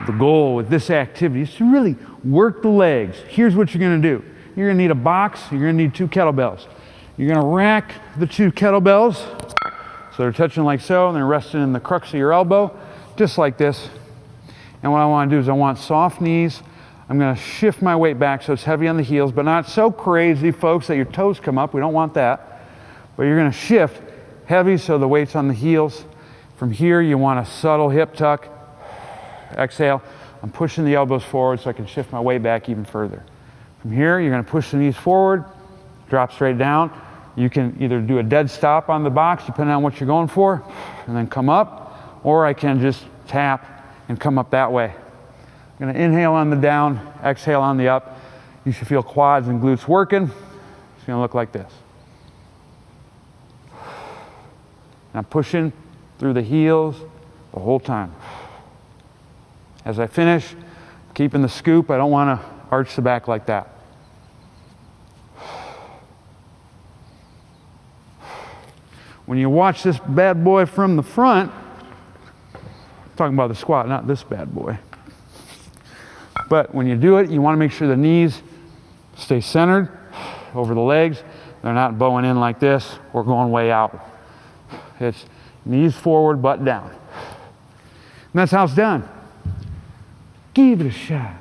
The goal with this activity is to really work the legs. Here's what you're going to do. You're going to need a box. You're going to need 2 kettlebells. You're going to rack the 2 kettlebells so they're touching like so, and they're resting in the crux of your elbow, just like this. And what I want to do is I want soft knees. I'm going to shift my weight back so it's heavy on the heels, but not so crazy, folks, that your toes come up. We don't want that. But you're going to shift heavy so the weight's on the heels. From here, you want a subtle hip tuck. Exhale. I'm pushing the elbows forward so I can shift my weight back even further. From here, you're going to push the knees forward, drop straight down. You can either do a dead stop on the box, depending on what you're going for, and then come up, or I can just tap and come up that way. I'm going to inhale on the down, exhale on the up. You should feel quads and glutes working. It's going to look like this. And I'm pushing through the heels the whole time. As I finish, keeping the scoop, I don't want to arch the back like that. When you watch this bad boy from the front, I'm talking about the squat, not this bad boy. But when you do it, you want to make sure the knees stay centered over the legs. They're not bowing in like this or going way out. It's knees forward, butt down. And that's how it's done. Give it a shot.